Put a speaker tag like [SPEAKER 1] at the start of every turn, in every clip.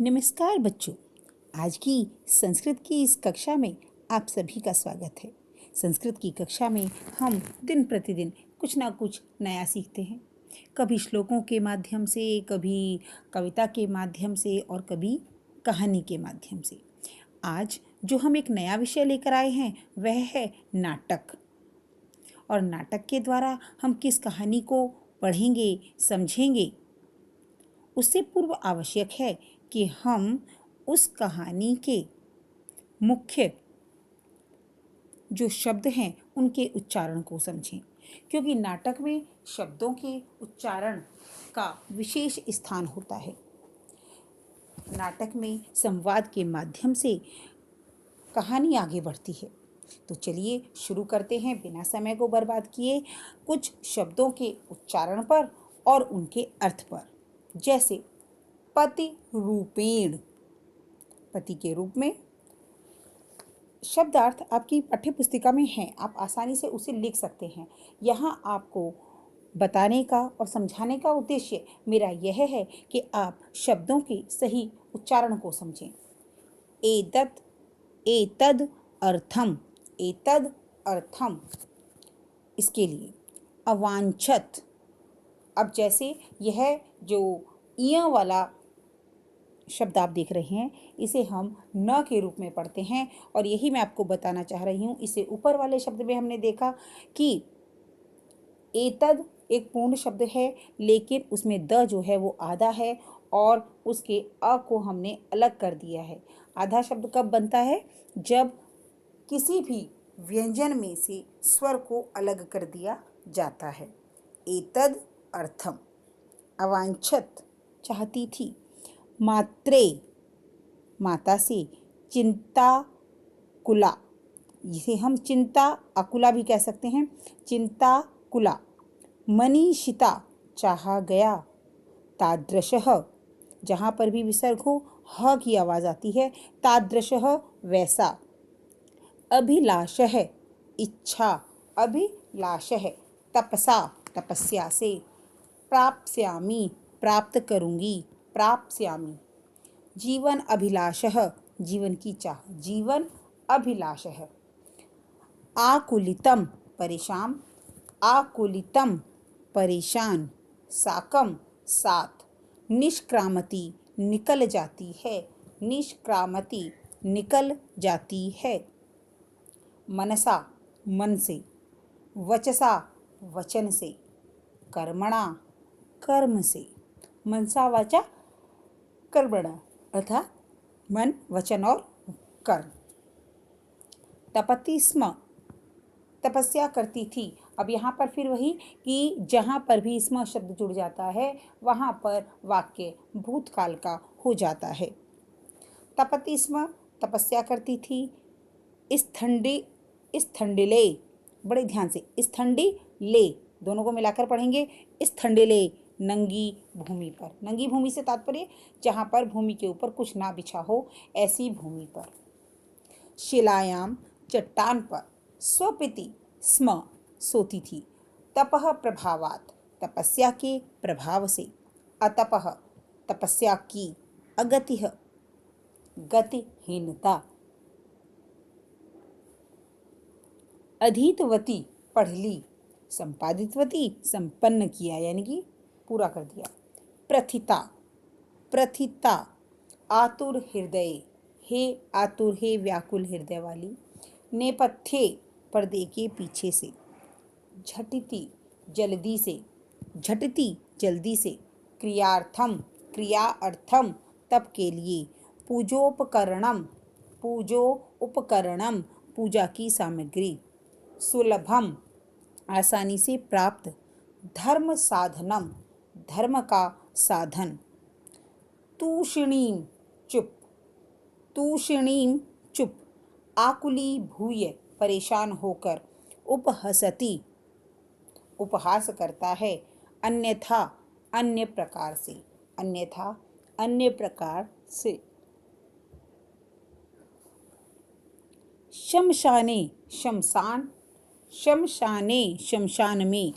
[SPEAKER 1] नमस्कार बच्चों। आज की संस्कृत की इस कक्षा में आप सभी का स्वागत है। संस्कृत की कक्षा में हम दिन प्रतिदिन कुछ ना कुछ नया सीखते हैं। कभी श्लोकों के माध्यम से, कभी कविता के माध्यम से और कभी कहानी के माध्यम से। आज जो हम एक नया विषय लेकर आए हैं वह है नाटक। और नाटक के द्वारा हम किस कहानी को पढ़ेंगे, समझेंगे, उससे पूर्व आवश्यक है कि हम उस कहानी के मुख्य जो शब्द हैं उनके उच्चारण को समझें, क्योंकि नाटक में शब्दों के उच्चारण का विशेष स्थान होता है। नाटक में संवाद के माध्यम से कहानी आगे बढ़ती है। तो चलिए शुरू करते हैं बिना समय को बर्बाद किए कुछ शब्दों के उच्चारण पर और उनके अर्थ पर। जैसे पति रूपेण, पति के रूप में। शब्दार्थ आपकी पाठ्य पुस्तिका में है, आप आसानी से उसे लिख सकते हैं। यहाँ आपको बताने का और समझाने का उद्देश्य मेरा यह है कि आप शब्दों के सही उच्चारण को समझें। एतत्, एतद् अर्थम, एतद् अर्थम। इसके लिए अवांछत। अब जैसे यह जो इय वाला शब्द आप देख रहे हैं, इसे हम न के रूप में पढ़ते हैं और यही मैं आपको बताना चाह रही हूँ। इसे ऊपर वाले शब्द में हमने देखा कि एतद एक पूर्ण शब्द है, लेकिन उसमें द जो है वो आधा है और उसके अ को हमने अलग कर दिया है। आधा शब्द कब बनता है? जब किसी भी व्यंजन में से स्वर को अलग कर दिया जाता है। एतद अर्थम। अवांछत, चाहती थी। मात्रे, माता से। चिंता कुला, जिसे हम चिंता अकुला भी कह सकते हैं। चिंता कुला। मनीषिता, चाहा गया। तादृशः, जहाँ पर भी विसर्ग हो ह की आवाज़ आती है। तादृशः, वैसा। अभिलाषः, इच्छा। अभिलाषः, तपसा, तपस्या से। प्राप्स्यामि, प्राप्त करूँगी। प्राप्स्यामि। जीवन अभिलाषः, जीवन की चाह। जीवन अभिलाषः। आकुलितम, परेशान। आकुलितम, परेशान। साकम, साथ। निष्क्रामति, निकल जाती है। निष्क्रामति, निकल जाती है। मनसा, मन से। वचसा, वचन से। कर्मणा, कर्म से। मनसा वाचा कर्मणा, अर्थात मन, वचन और कर्म। तपति स्म, तपस्या करती थी। अब यहाँ पर फिर वही कि जहाँ पर भी स्म शब्द जुड़ जाता है वहाँ पर वाक्य भूतकाल का हो जाता है। तपति स्म, तपस्या करती थी। स्थंडिले, बड़े ध्यान से। स्थंडिले, दोनों को मिलाकर पढ़ेंगे। स्थंडिले, नंगी भूमि पर। नंगी भूमि से तात्पर्य जहाँ पर भूमि के ऊपर कुछ ना बिछा हो, ऐसी भूमि पर। शिलायाम, चट्टान पर। स्वपिति स्म, सोती थी। तपः प्रभावात, तपस्या के प्रभाव से। अतपः, तपस्या की। अगतिः, गतिहीनता। अधीतवती, पढ़ ली। संपादितवती, संपन्न किया यानी कि पूरा कर दिया। प्रथिता, प्रथिता। आतुर हृदय, हे आतुर, हे व्याकुल हृदय वाली। नेपथ्ये, पर्दे के पीछे से। झटिति, जल्दी से। झटिति, जल्दी से। क्रियार्थम, क्रिया अर्थम, तप के लिए। पूजोपकरणम, पूजो उपकरणम, पूजा की सामग्री। सुलभम, आसानी से प्राप्त। धर्म साधनम, धर्म का साधन। तूषणीम, चुप। तूषणीम, चुप। आकुली भूय, परेशान होकर। उपहसति, उपहास करता है। अन्यथा, अन्य प्रकार से। अन्यथा, अन्य प्रकार से। शमशाने, शमशान। शमशाने, शमशान में।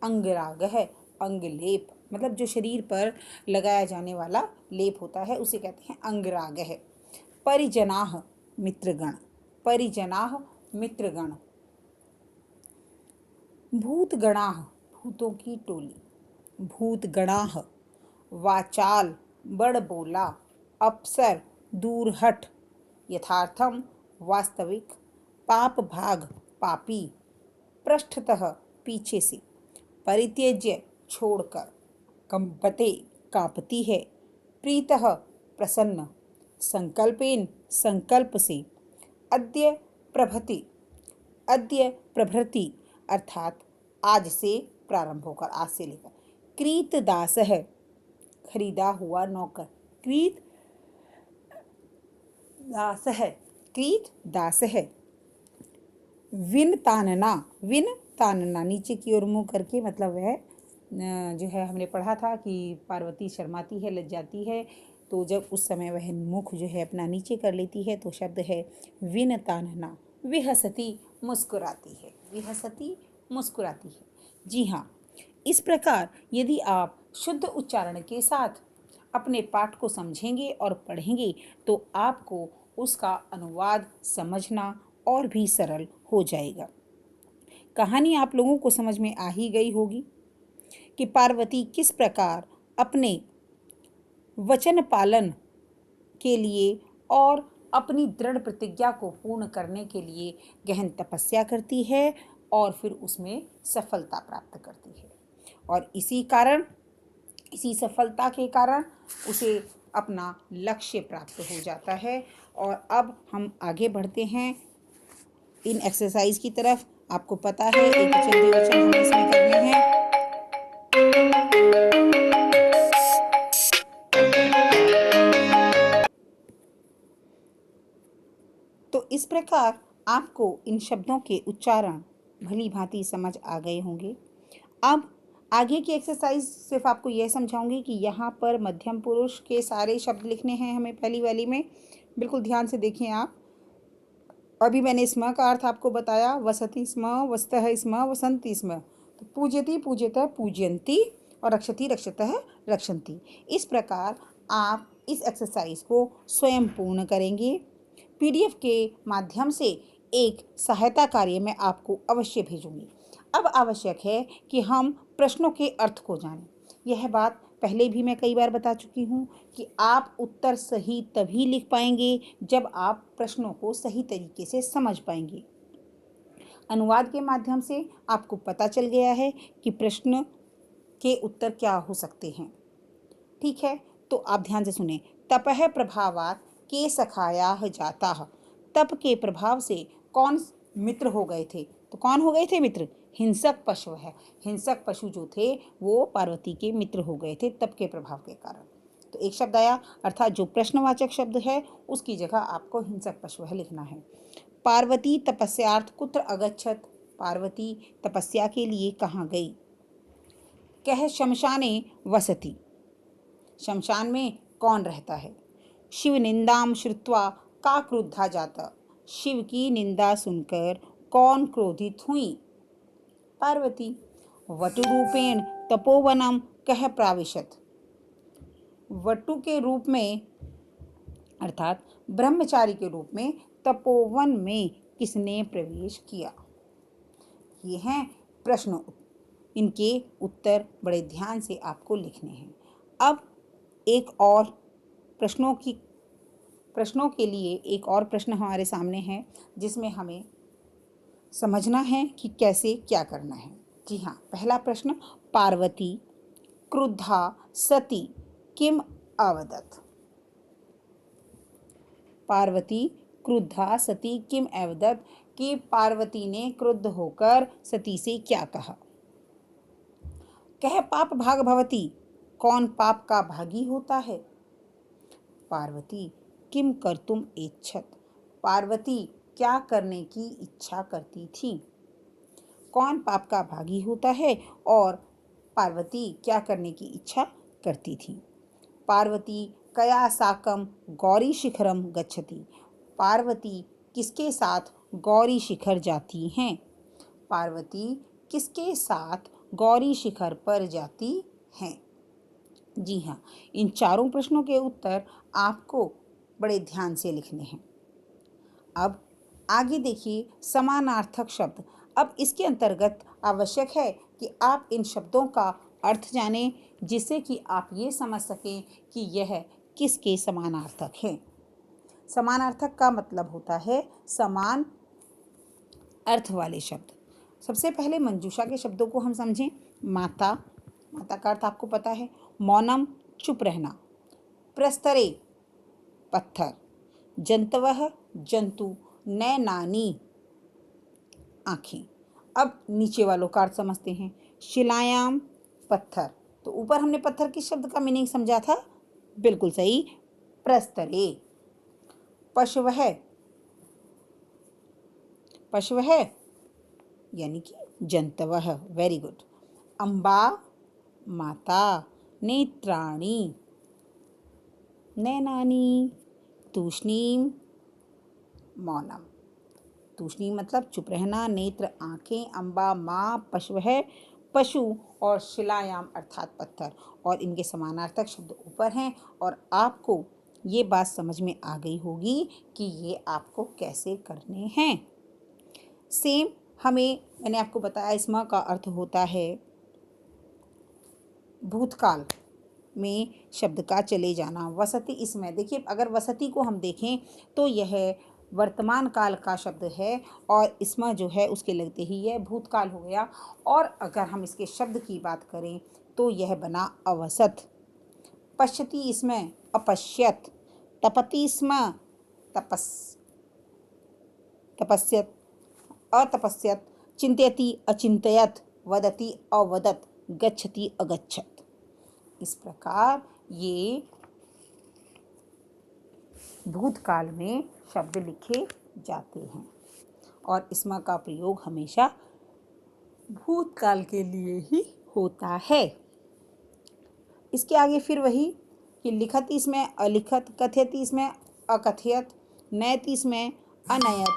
[SPEAKER 1] अंगरागः, अंगलेप। मतलब जो शरीर पर लगाया जाने वाला लेप होता है उसे कहते हैं अंगरागः। परिजनाः मित्रगण, परिजनाः मित्रगण। भूतगणाः भूतों की टोली, भूतगणाः। वाचाल बड़ बोला, अप्सर दूरहठ, यथार्थम वास्तविक, पाप भाग पापी, पृष्ठतः पीछे से, परित्यज्य छोड़कर, कंपते कांपती है, प्रीतः प्रसन्न, संकल्पेन संकल्प से, अद्य प्रभृति, अद्य प्रभृति अर्थात आज से प्रारंभ होकर, आज से लेकर, क्रीत दास है खरीदा हुआ नौकर, क्रीत दास है, क्रीत दास है। विन तानना, विन तानना नीचे की ओर मुंह करके, मतलब वह जो है हमने पढ़ा था कि पार्वती शर्माती है, लज्जाती है, तो जब उस समय वह मुख जो है अपना नीचे कर लेती है तो शब्द है विन तानना। विहसती मुस्कुराती है, विहसती मुस्कुराती है। जी हाँ, इस प्रकार यदि आप शुद्ध उच्चारण के साथ अपने पाठ को समझेंगे और पढ़ेंगे तो आपको उसका अनुवाद समझना और भी सरल हो जाएगा। कहानी आप लोगों को समझ में आ ही गई होगी कि पार्वती किस प्रकार अपने वचन पालन के लिए और अपनी दृढ़ प्रतिज्ञा को पूर्ण करने के लिए गहन तपस्या करती है और फिर उसमें सफलता प्राप्त करती है। और इसी सफलता के कारण उसे अपना लक्ष्य प्राप्त हो जाता है। और अब हम आगे बढ़ते हैं इन एक्सरसाइज की तरफ। आपको पता है एक वचन द्विवचन हमें इसमें करने हैं। तो इस प्रकार आपको इन शब्दों के उच्चारण भली भांति समझ आ गए होंगे। अब आगे की एक्सरसाइज सिर्फ आपको यह समझाऊंगी कि यहाँ पर मध्यम पुरुष के सारे शब्द लिखने हैं हमें पहली वाली में। बिल्कुल ध्यान से देखें आप। अभी मैंने स्म का अर्थ आपको बताया, वसति स्म, वस्तः स्म, वसंती स्म। तो पूज्यति पूज्यतः पूज्यन्ति और रक्षति रक्षतः रक्षन्ति। इस प्रकार आप इस एक्सरसाइज को स्वयं पूर्ण करेंगे। पीडीएफ के माध्यम से एक सहायता कार्य मैं आपको अवश्य भेजूंगी। अब आवश्यक है कि हम प्रश्नों के अर्थ को जानें। यह बात पहले भी मैं कई बार बता चुकी हूँ कि आप उत्तर सही तभी लिख पाएंगे जब आप प्रश्नों को सही तरीके से समझ पाएंगे। अनुवाद के माध्यम से आपको पता चल गया है कि प्रश्न के उत्तर क्या हो सकते हैं। ठीक है, तो आप ध्यान से सुने। तपः प्रभावात के सखायाः जाताः। तप के प्रभाव से कौन मित्र हो गए थे? तो कौन हो गए थे मित्र? हिंसक पशु है। हिंसक पशु जो थे वो पार्वती के मित्र हो गए थे तप के प्रभाव के कारण। तो एक शब्द आया, अर्थात जो प्रश्नवाचक शब्द है उसकी जगह आपको हिंसक पशु है लिखना है। पार्वती तपस्यार्थ कुत्र अगच्छत। पार्वती तपस्या के लिए कहाँ गई? कह शमशाने वसति। शमशान में कौन रहता है? शिव निंदाम श्रुत्वा का क्रुद्धा जाता। शिव की निंदा सुनकर कौन क्रोधित हुई? पार्वती। वटु रूपेण तपोवनम कह प्राविशत। वटु के रूप में अर्थात ब्रह्मचारी के रूप में तपोवन में किसने प्रवेश किया? ये हैं प्रश्न। इनके उत्तर बड़े ध्यान से आपको लिखने हैं। अब एक और प्रश्नों के लिए एक और प्रश्न हमारे सामने है जिसमें हमें समझना है कि कैसे क्या करना है। जी हाँ, पहला प्रश्न, पार्वती क्रुद्धा सती किम अवदत्। पार्वती क्रुद्धा सती किम अवदत् कि पार्वती ने क्रुद्ध होकर सती से क्या कहा? कह पाप भाग भवती। कौन पाप का भागी होता है? पार्वती किम कर्तुम इच्छत। पार्वती क्या करने की इच्छा करती थी? कौन पाप का भागी होता है और पार्वती क्या करने की इच्छा करती थी? पार्वती कया साकम गौरी शिखरम गच्छति। पार्वती किसके साथ गौरी शिखर जाती हैं? पार्वती किसके साथ गौरी शिखर पर जाती हैं? जी हाँ, इन चारों प्रश्नों के उत्तर आपको बड़े ध्यान से लिखने हैं। अब आगे देखिए समानार्थक शब्द। अब इसके अंतर्गत आवश्यक है कि आप इन शब्दों का अर्थ जानें, जिससे कि आप ये समझ सकें कि यह किसके समानार्थक हैं। समानार्थक का मतलब होता है समान अर्थ वाले शब्द। सबसे पहले मंजूषा के शब्दों को हम समझें। माता, माता का अर्थ आपको पता है। मौनम, चुप रहना। प्रस्तरे, पत्थर। जंतवः, जंतु। नैनानी, आँखें। अब नीचे वालों का अर्थ समझते हैं। शिलायाम, पत्थर। तो ऊपर हमने पत्थर किस शब्द का मीनिंग समझा था? बिल्कुल सही, प्रस्तरे। पशवः, पशवः यानी कि जंतवः। Very good. अम्बा, माता। नेत्राणि, नैनानि। तूष्णीम, मौनम। तूष्णीम मतलब चुप रहना, नेत्र आँखें, अम्बा माँ, पशु है पशु, और शिलायाम अर्थात पत्थर। और इनके समानार्थक शब्द ऊपर हैं और आपको ये बात समझ में आ गई होगी कि ये आपको कैसे करने हैं। सेम मैंने आपको बताया इसमें का अर्थ होता है भूतकाल में शब्द का चले जाना। वसति इसमें देखिए, अगर वसति को हम देखें तो यह वर्तमान काल का शब्द है और इसमें जो है उसके लगते ही यह भूतकाल हो गया। और अगर हम इसके शब्द की बात करें तो यह बना अवसत। पश्यति इसमें अपश्यत। तपति इसमें तपस्यत, अतपस्यत। चिंतयति अचिंतयत। वदति अवदत। गच्छति अगच्छत। इस प्रकार ये भूतकाल में शब्द लिखे जाते हैं और इसमें का प्रयोग हमेशा भूतकाल के लिए ही होता है। इसके आगे फिर वही कि लिखत इसमें अलिखत, कथयति इसमें अकथयत, नयति इसमें अनयत,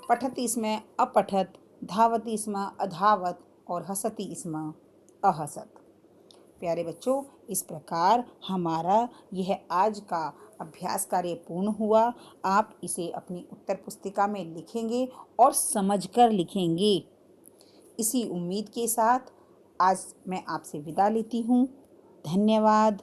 [SPEAKER 1] पठति इसमें अपठत, धावति इसमें अधावत और हसति इसमें अहसत। प्यारे बच्चों, इस प्रकार हमारा यह आज का अभ्यास कार्य पूर्ण हुआ। आप इसे अपनी उत्तर पुस्तिका में लिखेंगे और समझकर लिखेंगे। इसी उम्मीद के साथ आज मैं आपसे विदा लेती हूँ। धन्यवाद।